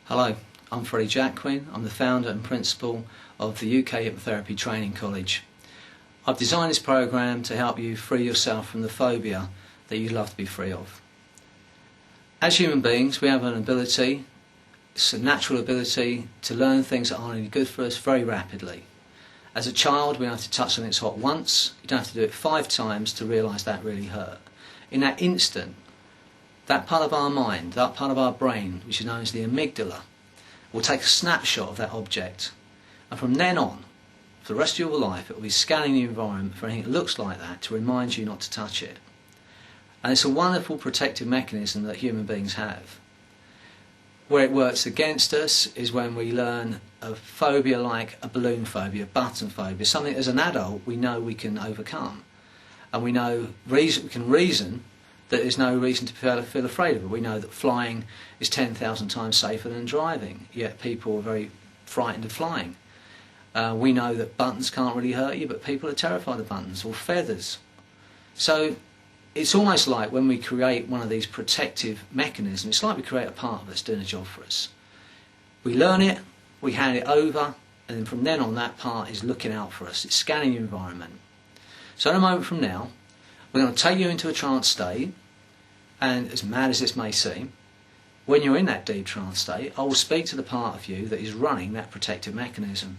Hello, I'm Freddy Jacquin. I'm the founder and principal of the UK Hypnotherapy Training College. I've designed this program to help you free yourself from the phobia that you'd love to be free of. As human beings, we have an ability, it's a natural ability, to learn things that aren't any good for us very rapidly. As a child, we have to touch something that's hot once. You don't have to do it 5 times to realise that really hurt. In that instant, that part of our mind, that part of our brain, which is known as the amygdala, will take a snapshot of that object. And from then on, for the rest of your life, it will be scanning the environment for anything that looks like that to remind you not to touch it. And it's a wonderful protective mechanism that human beings have. Where it works against us is when we learn a phobia like a balloon phobia, button phobia, something as an adult we know we can overcome. And we know we can reason that there's no reason to feel afraid of it. We know that flying is 10,000 times safer than driving, yet people are very frightened of flying. We know that buttons can't really hurt you, but people are terrified of buttons, or feathers. So it's almost like when we create one of these protective mechanisms, it's like we create a part that's doing a job for us. We learn it, we hand it over, and then from then on that part is looking out for us. It's scanning the environment. So in a moment from now, we're going to take you into a trance state, and as mad as this may seem, when you're in that deep trance state, I will speak to the part of you that is running that protective mechanism.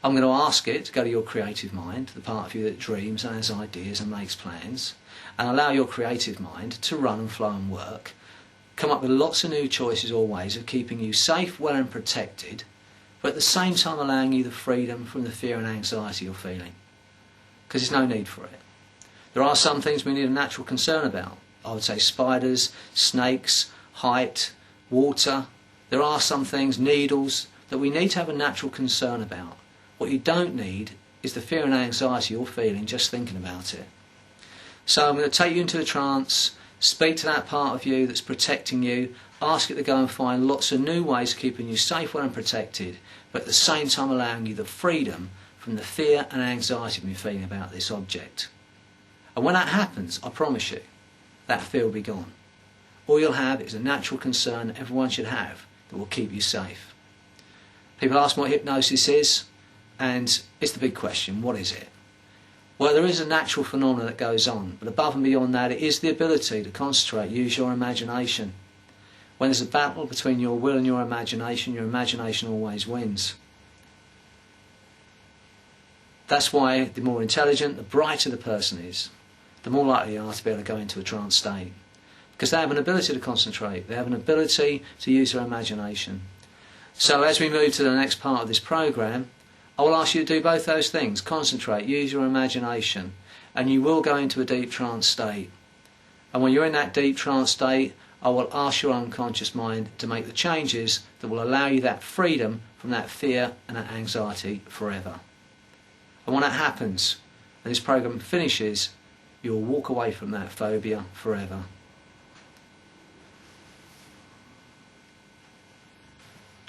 I'm going to ask it to go to your creative mind, the part of you that dreams and has ideas and makes plans, and allow your creative mind to run and flow and work, come up with lots of new choices or ways of keeping you safe, well and protected, but at the same time allowing you the freedom from the fear and anxiety you're feeling. Because there's no need for it. There are some things we need a natural concern about. I would say spiders, snakes, height, water. There are some things, needles, that we need to have a natural concern about. What you don't need is the fear and anxiety you're feeling just thinking about it. So I'm going to take you into a trance, speak to that part of you that's protecting you, ask it to go and find lots of new ways of keeping you safe, well and protected, but at the same time allowing you the freedom from the fear and anxiety you've been feeling about this object. And when that happens, I promise you, that fear will be gone. All you'll have is a natural concern that everyone should have that will keep you safe. People ask me what hypnosis is, and it's the big question, what is it? Well, there is a natural phenomenon that goes on, but above and beyond that, it is the ability to concentrate, use your imagination. When there's a battle between your will and your imagination always wins. That's why the more intelligent, the brighter the person is, the more likely they are to be able to go into a trance state. Because they have an ability to concentrate, they have an ability to use their imagination. So as we move to the next part of this program, I will ask you to do both those things, concentrate, use your imagination, and you will go into a deep trance state. And when you're in that deep trance state, I will ask your unconscious mind to make the changes that will allow you that freedom from that fear and that anxiety forever. And when that happens, and this program finishes, you'll walk away from that phobia forever.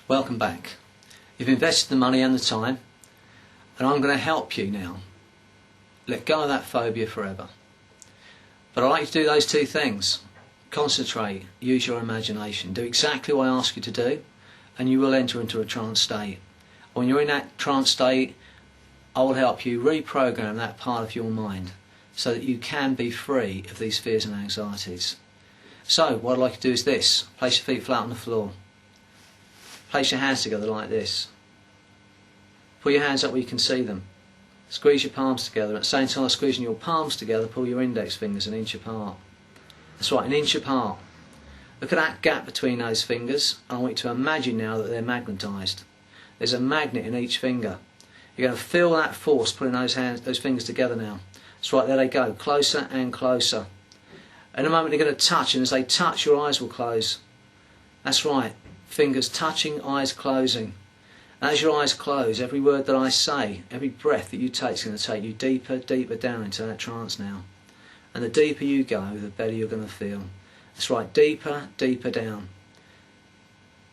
Welcome back. You've invested the money and the time, and I'm going to help you now let go of that phobia forever. But I'd like you to do those 2 things. Concentrate, use your imagination, do exactly what I ask you to do, and you will enter into a trance state. When you're in that trance state, I will help you reprogram that part of your mind so that you can be free of these fears and anxieties. So what I'd like you to do is this. Place your feet flat on the floor. Place your hands together like this. Pull your hands up where you can see them. Squeeze your palms together. At the same time as squeezing your palms together, pull your index fingers 1 inch apart. That's right, 1 inch apart. Look at that gap between those fingers. I want you to imagine now that they're magnetised. There's a magnet in each finger. You're going to feel that force putting those fingers together now. That's right, there they go, closer and closer. In a moment they're going to touch, and as they touch, your eyes will close. That's right, fingers touching, eyes closing. And as your eyes close, every word that I say, every breath that you take is going to take you deeper, deeper down into that trance now. And the deeper you go, the better you're going to feel. That's right, deeper, deeper down.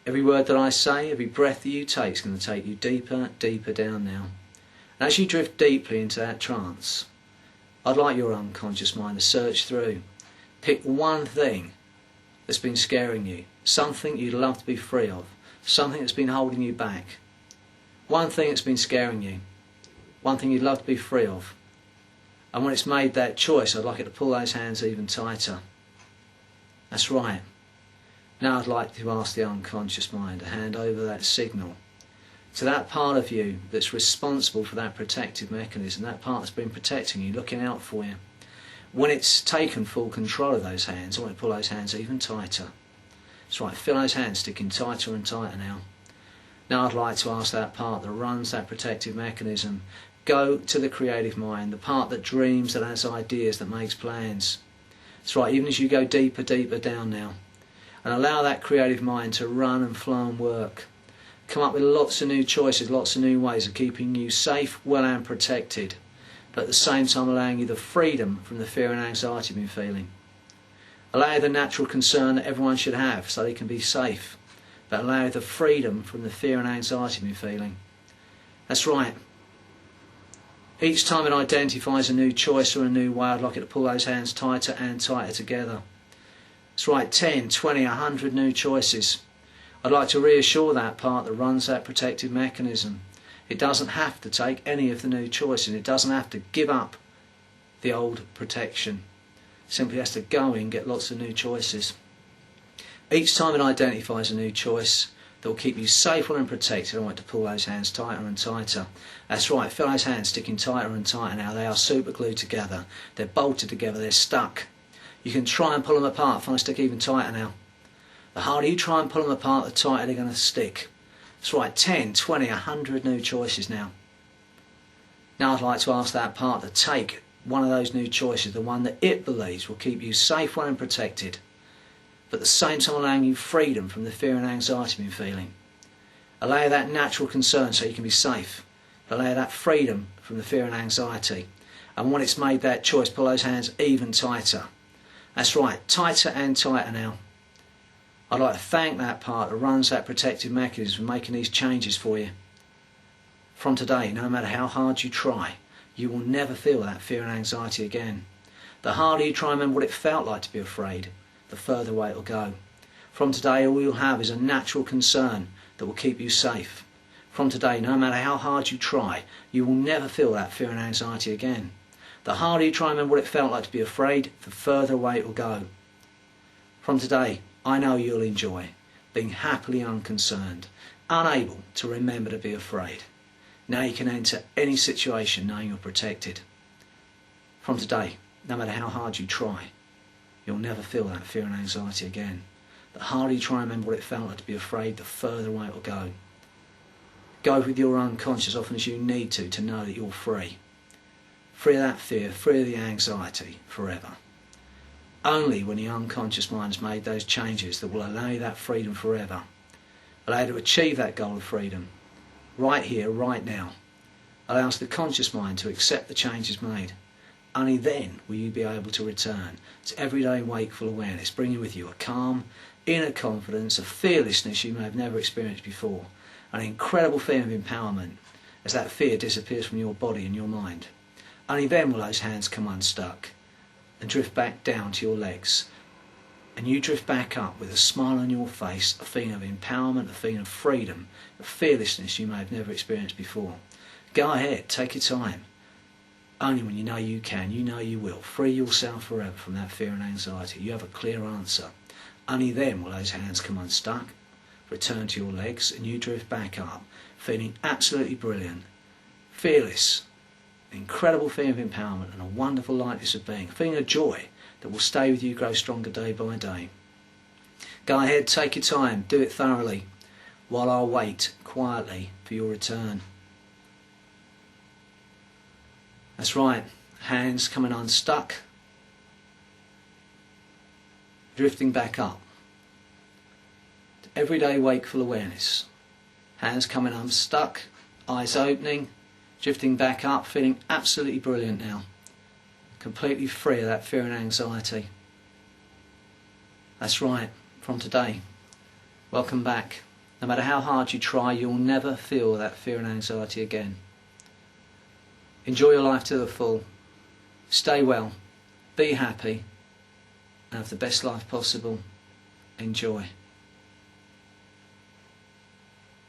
Every word that I say, every breath that you take is going to take you deeper, deeper down now. And as you drift deeply into that trance, I'd like your unconscious mind to search through. Pick one thing that's been scaring you, something you'd love to be free of, something that's been holding you back. One thing that's been scaring you, one thing you'd love to be free of. And when it's made that choice, I'd like it to pull those hands even tighter. That's right. Now I'd like to ask the unconscious mind to hand over that signal to that part of you that's responsible for that protective mechanism, that part that's been protecting you, looking out for you. When it's taken full control of those hands, I want to pull those hands even tighter. That's right, feel those hands sticking tighter and tighter now. Now I'd like to ask that part that runs that protective mechanism, go to the creative mind, the part that dreams, that has ideas, that makes plans. That's right, even as you go deeper, deeper down now, and allow that creative mind to run and flow and work. Come up with lots of new choices, lots of new ways of keeping you safe, well and protected, but at the same time allowing you the freedom from the fear and anxiety you've been feeling. Allow the natural concern that everyone should have so they can be safe, but allow the freedom from the fear and anxiety you've been feeling. That's right. Each time it identifies a new choice or a new way, I'd like it to pull those hands tighter and tighter together. That's right, 10, 20, 100 new choices. I'd like to reassure that part that runs that protective mechanism. It doesn't have to take any of the new choices. It doesn't have to give up the old protection. It simply has to go in and get lots of new choices. Each time it identifies a new choice that will keep you safe and protected, I want to pull those hands tighter and tighter. That's right, feel those hands sticking tighter and tighter now. They are super glued together. They're bolted together. They're stuck. You can try and pull them apart, find them stick even tighter now. The harder you try and pull them apart, the tighter they're going to stick. That's right, 10, 20, 100 new choices now. Now I'd like to ask that part to take one of those new choices, the one that it believes will keep you safe, well and protected, but at the same time allowing you freedom from the fear and anxiety you've been feeling. Allow that natural concern so you can be safe. Allow that freedom from the fear and anxiety. And when it's made that choice, pull those hands even tighter. That's right, tighter and tighter now. I'd like to thank that part that runs that protective mechanism for making these changes for you. From today, no matter how hard you try, you will never feel that fear and anxiety again. The harder you try and remember what it felt like to be afraid, the further away it will go. From today, all you'll have is a natural concern that will keep you safe. From today, no matter how hard you try, you will never feel that fear and anxiety again. The harder you try and remember what it felt like to be afraid, the further away it will go. From today, I know you'll enjoy being happily unconcerned, unable to remember to be afraid. Now you can enter any situation knowing you're protected. From today, no matter how hard you try, you'll never feel that fear and anxiety again. The harder you try and remember what it felt like to be afraid, the further away it will go. Go with your unconscious as often as you need to know that you're free. Free of that fear, free of the anxiety, forever. Only when the unconscious mind has made those changes that will allow you that freedom forever, allow you to achieve that goal of freedom, right here, right now, allows the conscious mind to accept the changes made. Only then will you be able to return to everyday wakeful awareness, bringing with you a calm, inner confidence, a fearlessness you may have never experienced before, an incredible feeling of empowerment as that fear disappears from your body and your mind. Only then will those hands come unstuck and drift back down to your legs, and you drift back up with a smile on your face, a feeling of empowerment, a feeling of freedom, a fearlessness you may have never experienced before. Go ahead, take your time. Only when you know you can, you know you will, free yourself forever from that fear and anxiety. You have a clear answer. Only then will those hands come unstuck, return to your legs, and you drift back up, feeling absolutely brilliant, fearless, incredible feeling of empowerment and a wonderful lightness of being, a feeling of joy that will stay with you, grow stronger day by day. Go ahead, take your time, do it thoroughly, while I'll wait quietly for your return. That's right, hands coming unstuck, drifting back up to everyday wakeful awareness. Hands coming unstuck, eyes opening, drifting back up, feeling absolutely brilliant now, completely free of that fear and anxiety. That's right, from today, welcome back. No matter how hard you try, you'll never feel that fear and anxiety again. Enjoy your life to the full, stay well, be happy, and have the best life possible. Enjoy.